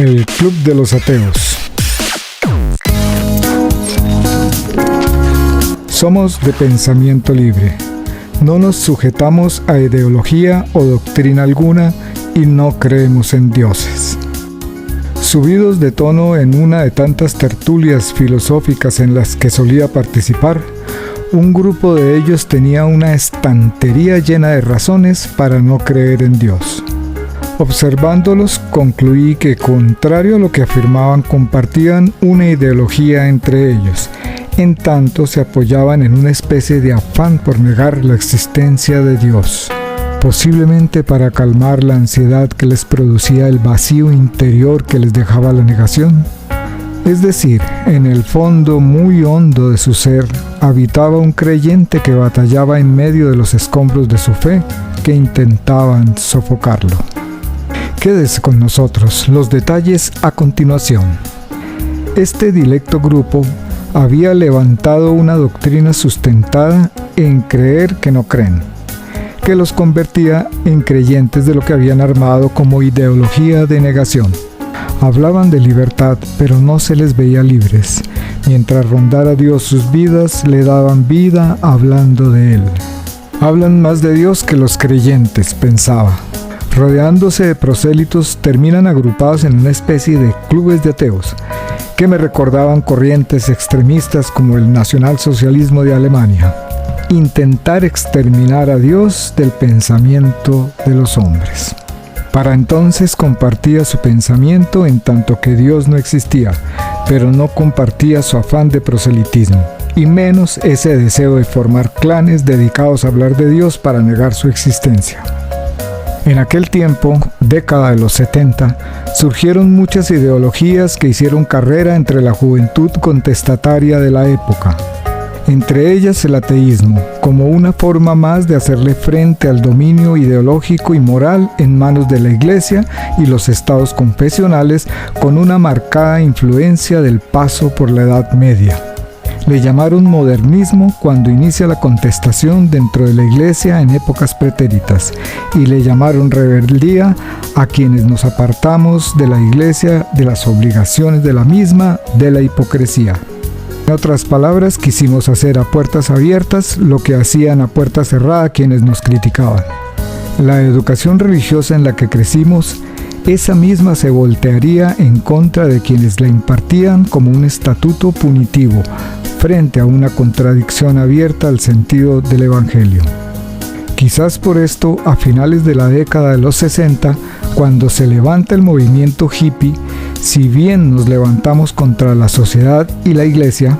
El Club de los Ateos. Somos de pensamiento libre. No nos sujetamos a ideología o doctrina alguna y no creemos en dioses. Subidos de tono en una de tantas tertulias filosóficas en las que solía participar, un grupo de ellos tenía una estantería llena de razones para no creer en Dios. Observándolos, concluí que, contrario a lo que afirmaban, compartían una ideología entre ellos, en tanto se apoyaban en una especie de afán por negar la existencia de Dios, posiblemente para calmar la ansiedad que les producía el vacío interior que les dejaba la negación. Es decir, en el fondo muy hondo de su ser habitaba un creyente que batallaba en medio de los escombros de su fe que intentaban sofocarlo. Quédese con nosotros, los detalles a continuación. Este dilecto grupo había levantado una doctrina sustentada en creer que no creen, que los convertía en creyentes de lo que habían armado como ideología de negación. Hablaban de libertad, pero no se les veía libres. Mientras rondara Dios sus vidas, le daban vida hablando de Él. Hablan más de Dios que los creyentes, pensaba. Rodeándose de prosélitos, terminan agrupados en una especie de clubes de ateos, que me recordaban corrientes extremistas como el nacionalsocialismo de Alemania. Intentar exterminar a Dios del pensamiento de los hombres. Para entonces compartía su pensamiento en tanto que Dios no existía, pero no compartía su afán de proselitismo, y menos ese deseo de formar clanes dedicados a hablar de Dios para negar su existencia. En aquel tiempo, década de los 70, surgieron muchas ideologías que hicieron carrera entre la juventud contestataria de la época. Entre ellas el ateísmo, como una forma más de hacerle frente al dominio ideológico y moral en manos de la Iglesia y los estados confesionales, con una marcada influencia del paso por la Edad Media. Le llamaron modernismo cuando inicia la contestación dentro de la Iglesia en épocas pretéritas, y le llamaron rebeldía a quienes nos apartamos de la Iglesia, de las obligaciones de la misma, de la hipocresía. En otras palabras, quisimos hacer a puertas abiertas lo que hacían a puerta cerrada quienes nos criticaban. La educación religiosa en la que crecimos, esa misma se voltearía en contra de quienes la impartían como un estatuto punitivo, frente a una contradicción abierta al sentido del Evangelio. Quizás por esto, a finales de la década de los 60, cuando se levanta el movimiento hippie, si bien nos levantamos contra la sociedad y la Iglesia,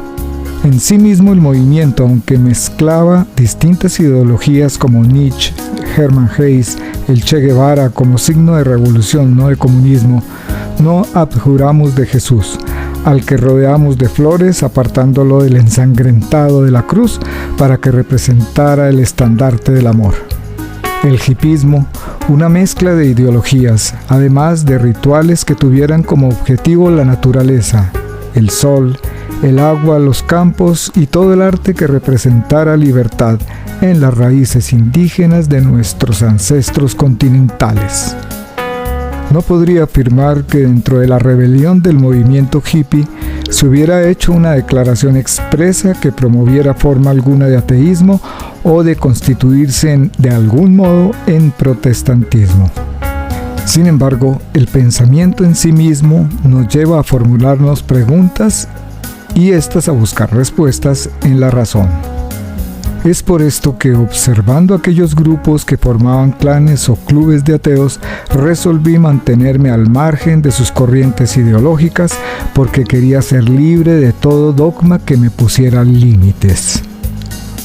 en sí mismo el movimiento, aunque mezclaba distintas ideologías como Nietzsche, Hermann Hesse, el Che Guevara como signo de revolución, no de comunismo, no abjuramos de Jesús, al que rodeamos de flores, apartándolo del ensangrentado de la cruz para que representara el estandarte del amor. El hippismo, una mezcla de ideologías, además de rituales que tuvieran como objetivo la naturaleza, el sol, el agua, los campos y todo el arte que representara libertad en las raíces indígenas de nuestros ancestros continentales. No podría afirmar que dentro de la rebelión del movimiento hippie se hubiera hecho una declaración expresa que promoviera forma alguna de ateísmo o de constituirse de algún modo en protestantismo. Sin embargo, el pensamiento en sí mismo nos lleva a formularnos preguntas y éstas a buscar respuestas en la razón. Es por esto que, observando aquellos grupos que formaban clanes o clubes de ateos, resolví mantenerme al margen de sus corrientes ideológicas porque quería ser libre de todo dogma que me pusiera límites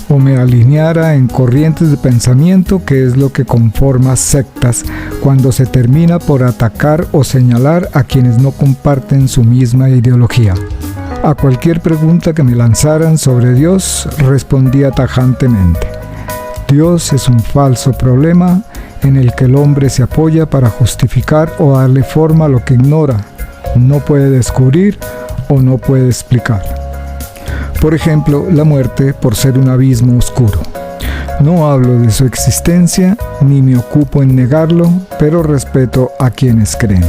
o me alineara en corrientes de pensamiento, que es lo que conforma sectas cuando se termina por atacar o señalar a quienes no comparten su misma ideología. A cualquier pregunta que me lanzaran sobre Dios, respondía tajantemente: Dios es un falso problema en el que el hombre se apoya para justificar o darle forma a lo que ignora, no puede descubrir o no puede explicar. Por ejemplo, la muerte por ser un abismo oscuro. No hablo de su existencia ni me ocupo en negarlo, pero respeto a quienes creen.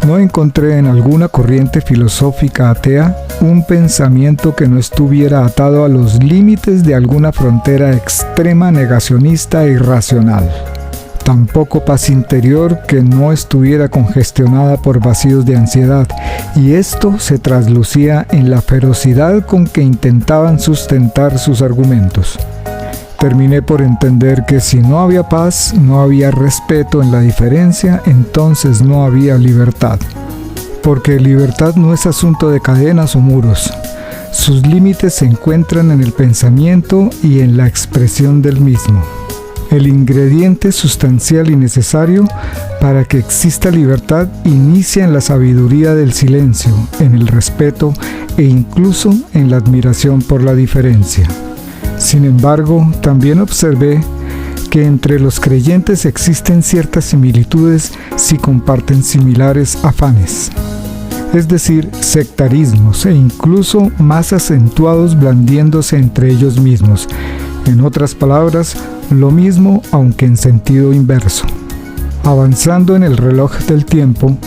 No encontré en alguna corriente filosófica atea un pensamiento que no estuviera atado a los límites de alguna frontera extrema, negacionista e irracional. Tampoco paz interior que no estuviera congestionada por vacíos de ansiedad, y esto se traslucía en la ferocidad con que intentaban sustentar sus argumentos. Terminé por entender que si no había paz, no había respeto en la diferencia, entonces no había libertad. Porque libertad no es asunto de cadenas o muros. Sus límites se encuentran en el pensamiento y en la expresión del mismo. El ingrediente sustancial y necesario para que exista libertad inicia en la sabiduría del silencio, en el respeto e incluso en la admiración por la diferencia. Sin embargo, también observé que entre los creyentes existen ciertas similitudes si comparten similares afanes, es decir, sectarismos e incluso más acentuados blandiéndose entre ellos mismos. En otras palabras, lo mismo aunque en sentido inverso. Avanzando en el reloj del tiempo,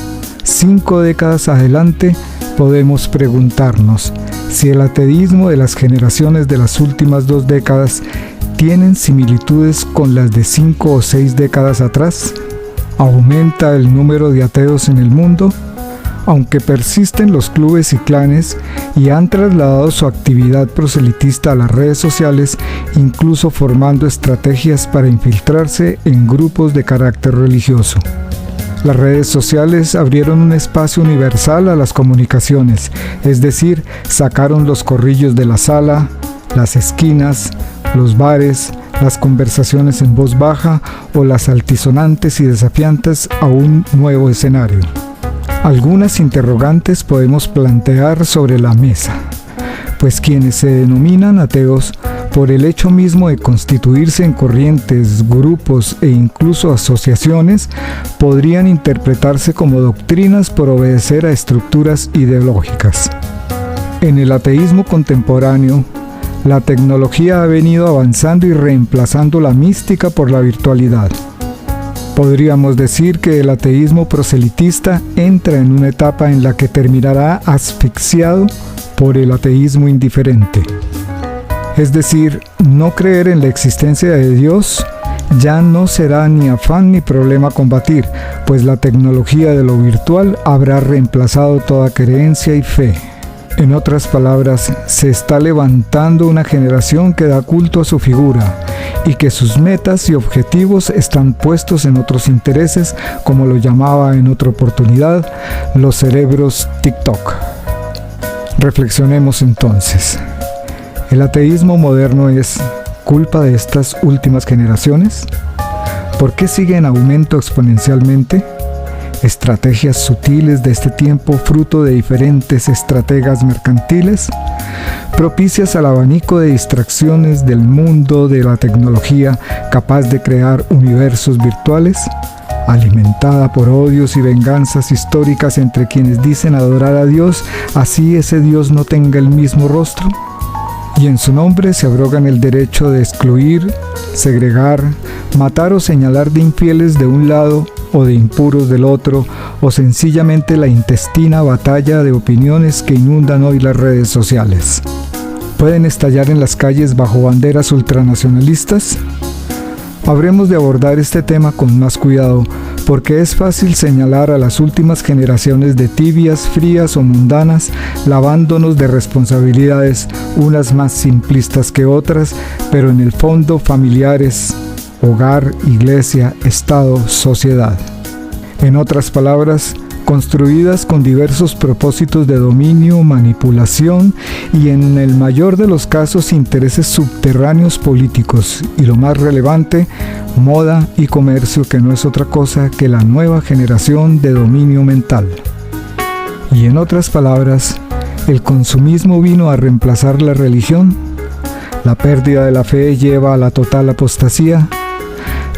5 décadas adelante, podemos preguntarnos si el ateísmo de las generaciones de las últimas 2 décadas tienen similitudes con las de 5 o 6 décadas atrás. ¿Aumenta el número de ateos en el mundo? Aunque persisten los clubes y clanes y han trasladado su actividad proselitista a las redes sociales, incluso formando estrategias para infiltrarse en grupos de carácter religioso. Las redes sociales abrieron un espacio universal a las comunicaciones, es decir, sacaron los corrillos de la sala, las esquinas, los bares, las conversaciones en voz baja o las altisonantes y desafiantes a un nuevo escenario. Algunas interrogantes podemos plantear sobre la mesa, pues quienes se denominan ateos, por el hecho mismo de constituirse en corrientes, grupos e incluso asociaciones, podrían interpretarse como doctrinas por obedecer a estructuras ideológicas. En el ateísmo contemporáneo, la tecnología ha venido avanzando y reemplazando la mística por la virtualidad. Podríamos decir que el ateísmo proselitista entra en una etapa en la que terminará asfixiado por el ateísmo indiferente. Es decir, no creer en la existencia de Dios ya no será ni afán ni problema combatir, pues la tecnología de lo virtual habrá reemplazado toda creencia y fe. En otras palabras, se está levantando una generación que da culto a su figura y que sus metas y objetivos están puestos en otros intereses, como lo llamaba en otra oportunidad, los cerebros TikTok. Reflexionemos entonces. ¿El ateísmo moderno es culpa de estas últimas generaciones? ¿Por qué sigue en aumento exponencialmente? ¿Estrategias sutiles de este tiempo fruto de diferentes estrategas mercantiles? ¿Propicias al abanico de distracciones del mundo de la tecnología capaz de crear universos virtuales? ¿Alimentada por odios y venganzas históricas entre quienes dicen adorar a Dios, así ese Dios no tenga el mismo rostro? Y en su nombre se abrogan el derecho de excluir, segregar, matar o señalar de infieles de un lado o de impuros del otro, o sencillamente la intestina batalla de opiniones que inundan hoy las redes sociales. ¿Pueden estallar en las calles bajo banderas ultranacionalistas? Habremos de abordar este tema con más cuidado, porque es fácil señalar a las últimas generaciones de tibias, frías o mundanas, lavándonos de responsabilidades, unas más simplistas que otras, pero en el fondo familiares, hogar, iglesia, Estado, sociedad. En otras palabras, construidas con diversos propósitos de dominio, manipulación y en el mayor de los casos intereses subterráneos políticos y lo más relevante, moda y comercio, que no es otra cosa que la nueva generación de dominio mental. Y en otras palabras, el consumismo vino a reemplazar la religión, la pérdida de la fe lleva a la total apostasía,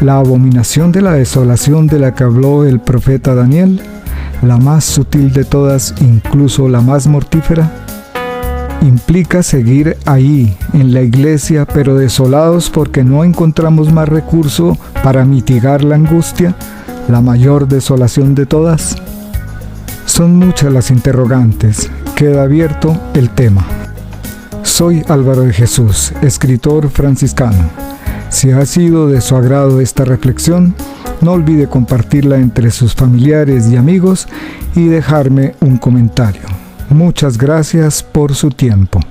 la abominación de la desolación de la que habló el profeta Daniel, la más sutil de todas, incluso la más mortífera, implica seguir ahí, en la iglesia, pero desolados porque no encontramos más recurso para mitigar la angustia, la mayor desolación de todas. Son muchas las interrogantes. Queda abierto el tema. Soy Álvaro de Jesús, escritor franciscano. Si ha sido de su agrado esta reflexión, no olvide compartirla entre sus familiares y amigos y dejarme un comentario. Muchas gracias por su tiempo.